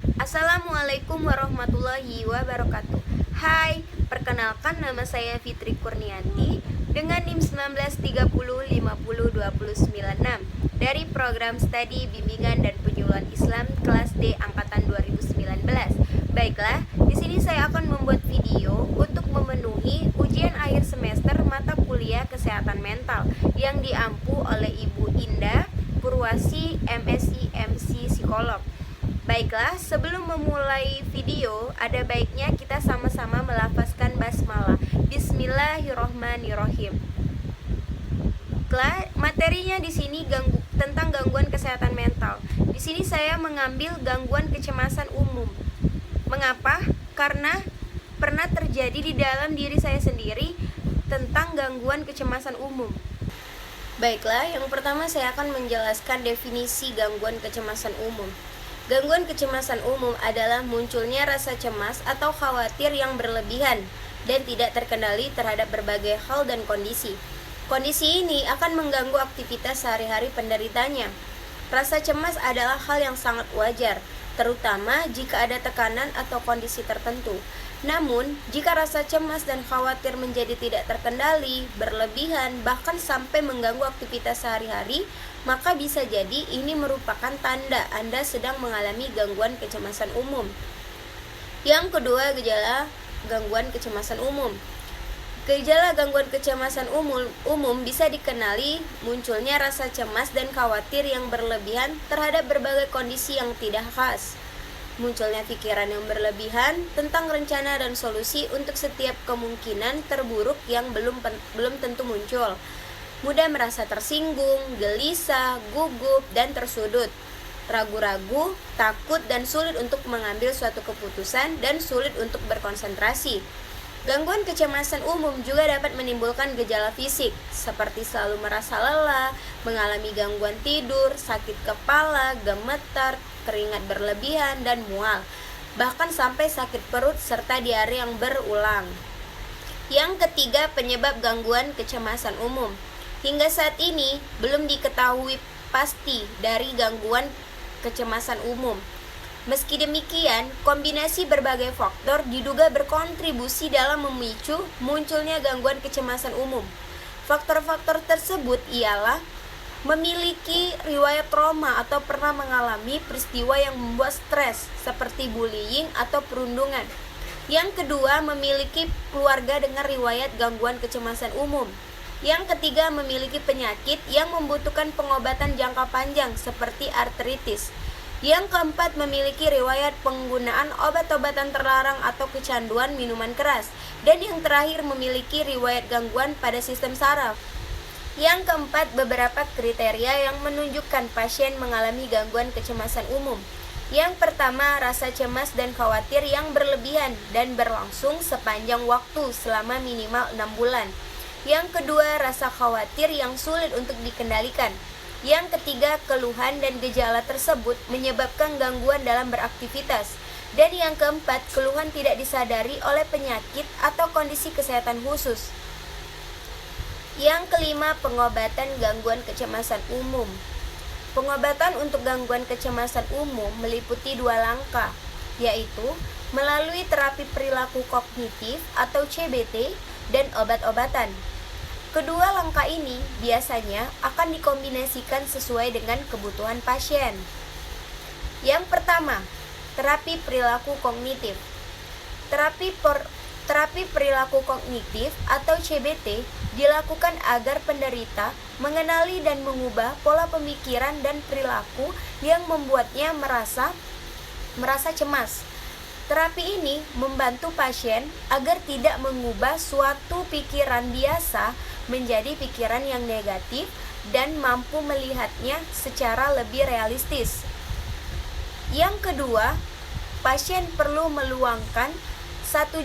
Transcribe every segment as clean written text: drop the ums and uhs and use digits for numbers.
Assalamualaikum warahmatullahi wabarakatuh. Hai, perkenalkan nama saya Fitri Kurnianti dengan NIM 1930502096 dari program studi bimbingan dan penyuluhan Islam kelas D angkatan 2019. Baiklah, di sini saya akan membuat video untuk memenuhi ujian akhir semester mata kuliah kesehatan mental yang diampu oleh Ibu Indah Purwasi, MSI MC Psikolog. Baiklah, sebelum memulai video, ada baiknya kita sama-sama melafazkan basmalah. Bismillahirrohmanirrohim. Materinya di sini tentang gangguan kesehatan mental. Di sini saya mengambil gangguan kecemasan umum. Mengapa? Karena pernah terjadi di dalam diri saya sendiri tentang gangguan kecemasan umum. Baiklah, yang pertama saya akan menjelaskan definisi gangguan kecemasan umum. Gangguan kecemasan umum adalah munculnya rasa cemas atau khawatir yang berlebihan dan tidak terkendali terhadap berbagai hal dan kondisi. Kondisi ini akan mengganggu aktivitas sehari-hari penderitanya. Rasa cemas adalah hal yang sangat wajar, terutama jika ada tekanan atau kondisi tertentu. Namun, jika rasa cemas dan khawatir menjadi tidak terkendali, berlebihan, bahkan sampai mengganggu aktivitas sehari-hari, maka bisa jadi ini merupakan tanda Anda sedang mengalami gangguan kecemasan umum. Yang kedua, gejala gangguan kecemasan umum. Gejala gangguan kecemasan umum bisa dikenali munculnya rasa cemas dan khawatir yang berlebihan terhadap berbagai kondisi yang tidak khas. Munculnya pikiran yang berlebihan tentang rencana dan solusi untuk setiap kemungkinan terburuk yang belum tentu muncul. Mudah merasa tersinggung, gelisah, gugup, dan tersudut. Ragu-ragu, takut, dan sulit untuk mengambil suatu keputusan dan sulit untuk berkonsentrasi. Gangguan kecemasan umum juga dapat menimbulkan gejala fisik, seperti selalu merasa lelah, mengalami gangguan tidur, sakit kepala, gemetar, keringat berlebihan, dan mual, bahkan sampai sakit perut serta diare yang berulang. Yang ketiga, penyebab gangguan kecemasan umum. Hingga saat ini, belum diketahui pasti dari gangguan kecemasan umum. Meski demikian, kombinasi berbagai faktor diduga berkontribusi dalam memicu munculnya gangguan kecemasan umum. Faktor-faktor tersebut ialah memiliki riwayat trauma atau pernah mengalami peristiwa yang membuat stres seperti bullying atau perundungan. Yang kedua, memiliki keluarga dengan riwayat gangguan kecemasan umum. Yang ketiga, memiliki penyakit yang membutuhkan pengobatan jangka panjang seperti artritis. Yang keempat, memiliki riwayat penggunaan obat-obatan terlarang atau kecanduan minuman keras. Dan yang terakhir, memiliki riwayat gangguan pada sistem saraf. Yang keempat, beberapa kriteria yang menunjukkan pasien mengalami gangguan kecemasan umum. Yang pertama, rasa cemas dan khawatir yang berlebihan dan berlangsung sepanjang waktu selama minimal 6 bulan. Yang kedua, rasa khawatir yang sulit untuk dikendalikan. Yang ketiga, keluhan dan gejala tersebut menyebabkan gangguan dalam beraktivitas. Dan yang keempat, keluhan tidak disadari oleh penyakit atau kondisi kesehatan khusus. Yang kelima, pengobatan gangguan kecemasan umum. Pengobatan untuk gangguan kecemasan umum meliputi 2 langkah, yaitu melalui terapi perilaku kognitif atau CBT dan obat-obatan. Kedua langkah ini biasanya akan dikombinasikan sesuai dengan kebutuhan pasien. Yang pertama, terapi perilaku kognitif. Terapi perilaku kognitif atau CBT dilakukan agar penderita mengenali dan mengubah pola pemikiran dan perilaku yang membuatnya merasa cemas. Terapi ini membantu pasien agar tidak mengubah suatu pikiran biasa menjadi pikiran yang negatif dan mampu melihatnya secara lebih realistis. Yang kedua, pasien perlu meluangkan 1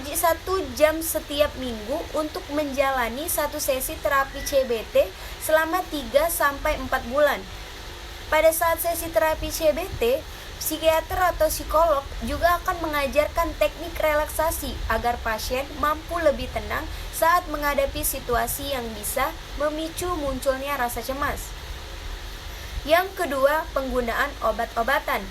jam setiap minggu untuk menjalani 1 sesi terapi CBT selama 3-4 bulan. Pada saat sesi terapi CBT, psikiater atau psikolog juga akan mengajarkan teknik relaksasi agar pasien mampu lebih tenang saat menghadapi situasi yang bisa memicu munculnya rasa cemas. Yang kedua, penggunaan obat-obatan.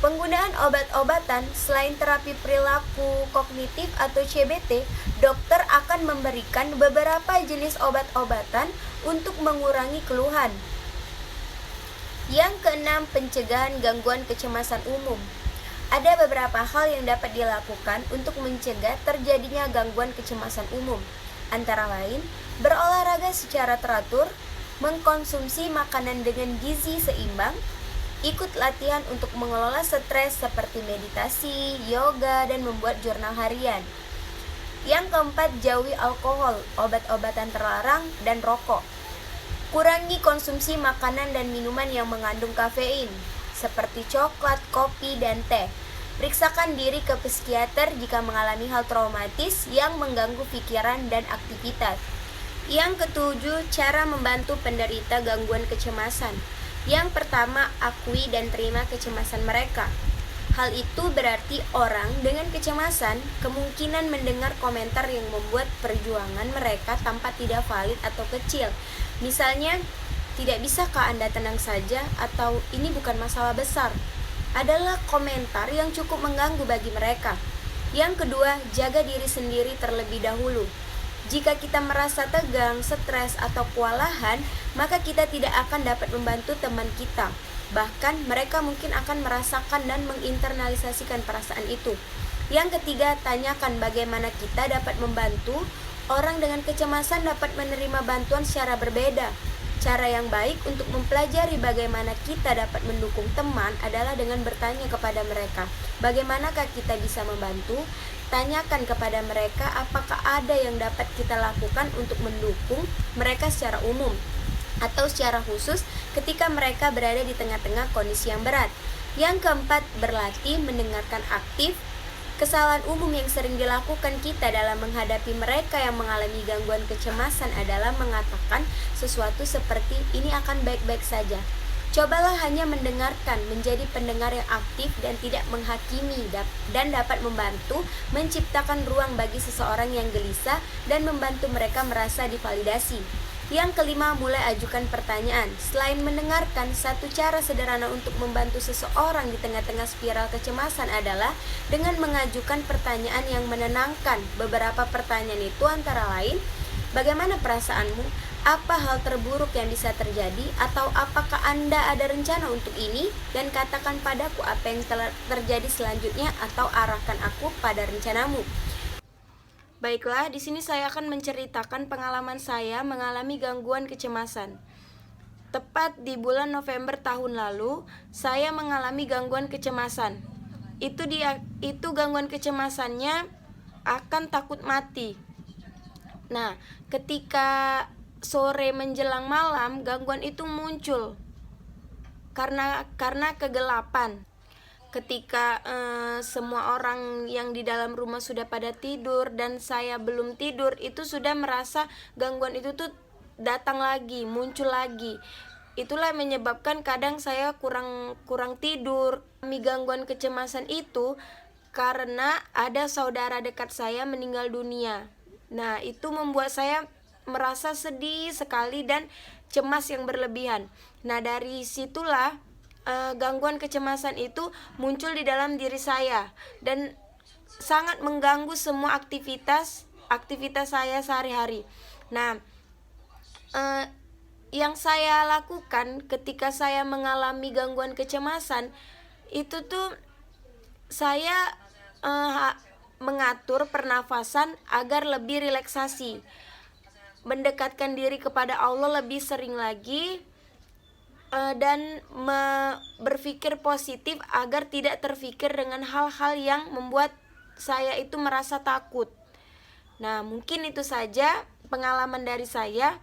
Penggunaan obat-obatan selain terapi perilaku kognitif atau CBT, dokter akan memberikan beberapa jenis obat-obatan untuk mengurangi keluhan. Yang keenam, pencegahan gangguan kecemasan umum. Ada beberapa hal yang dapat dilakukan untuk mencegah terjadinya gangguan kecemasan umum. Antara lain, berolahraga secara teratur, mengkonsumsi makanan dengan gizi seimbang, ikut latihan untuk mengelola stres seperti meditasi, yoga, dan membuat jurnal harian. Yang keempat, jauhi alkohol, obat-obatan terlarang, dan rokok. Kurangi konsumsi makanan dan minuman yang mengandung kafein, seperti coklat, kopi, dan teh. Periksakan diri ke psikiater jika mengalami hal traumatis yang mengganggu pikiran dan aktivitas. Yang ketujuh, cara membantu penderita gangguan kecemasan. Yang pertama, akui dan terima kecemasan mereka. Hal itu berarti orang dengan kecemasan kemungkinan mendengar komentar yang membuat perjuangan mereka tampak tidak valid atau kecil. Misalnya, tidak bisakah Anda tenang saja, atau ini bukan masalah besar, adalah komentar yang cukup mengganggu bagi mereka. Yang kedua, jaga diri sendiri terlebih dahulu. Jika kita merasa tegang, stres, atau kewalahan, maka kita tidak akan dapat membantu teman kita. Bahkan mereka mungkin akan merasakan dan menginternalisasikan perasaan itu. Yang ketiga, tanyakan bagaimana kita dapat membantu. Orang dengan kecemasan dapat menerima bantuan secara berbeda. Cara yang baik untuk mempelajari bagaimana kita dapat mendukung teman adalah dengan bertanya kepada mereka, bagaimanakah kita bisa membantu? Tanyakan kepada mereka apakah ada yang dapat kita lakukan untuk mendukung mereka secara umum atau secara khusus ketika mereka berada di tengah-tengah kondisi yang berat. Yang keempat, berlatih mendengarkan aktif. Kesalahan umum yang sering dilakukan kita dalam menghadapi mereka yang mengalami gangguan kecemasan adalah mengatakan sesuatu seperti ini akan baik-baik saja. Cobalah hanya mendengarkan, menjadi pendengar yang aktif dan tidak menghakimi, dan dapat membantu menciptakan ruang bagi seseorang yang gelisah dan membantu mereka merasa divalidasi. Yang kelima, mulai ajukan pertanyaan. Selain mendengarkan, satu cara sederhana untuk membantu seseorang di tengah-tengah spiral kecemasan adalah dengan mengajukan pertanyaan yang menenangkan. Beberapa pertanyaan itu antara lain, bagaimana perasaanmu? Apa hal terburuk yang bisa terjadi? Atau apakah Anda ada rencana untuk ini? Dan katakan padaku apa yang telah terjadi selanjutnya, atau arahkan aku pada rencanamu. Baiklah, di sini saya akan menceritakan pengalaman saya mengalami gangguan kecemasan. Tepat di bulan November tahun lalu, saya mengalami gangguan kecemasan. Itu gangguan kecemasannya akan takut mati. Nah, ketika sore menjelang malam, gangguan itu muncul karena kegelapan. Ketika semua orang yang di dalam rumah sudah pada tidur dan saya belum tidur, itu sudah merasa gangguan itu tuh datang lagi, muncul lagi. Itulah menyebabkan kadang saya kurang tidur. Gangguan kecemasan itu karena ada saudara dekat saya meninggal dunia. Nah, itu membuat saya merasa sedih sekali dan cemas yang berlebihan. Nah, dari situlah gangguan kecemasan itu muncul di dalam diri saya dan sangat mengganggu semua aktivitas saya sehari-hari. Nah, yang saya lakukan ketika saya mengalami gangguan kecemasan itu tuh saya mengatur pernafasan agar lebih relaksasi, mendekatkan diri kepada Allah lebih sering lagi, dan berpikir positif agar tidak terpikir dengan hal-hal yang membuat saya itu merasa takut. Nah, mungkin itu saja pengalaman dari saya.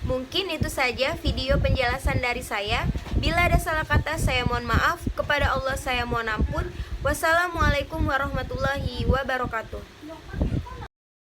Mungkin itu saja video penjelasan dari saya. Bila ada salah kata, saya mohon maaf. Kepada Allah saya mohon ampun. Wassalamualaikum warahmatullahi wabarakatuh.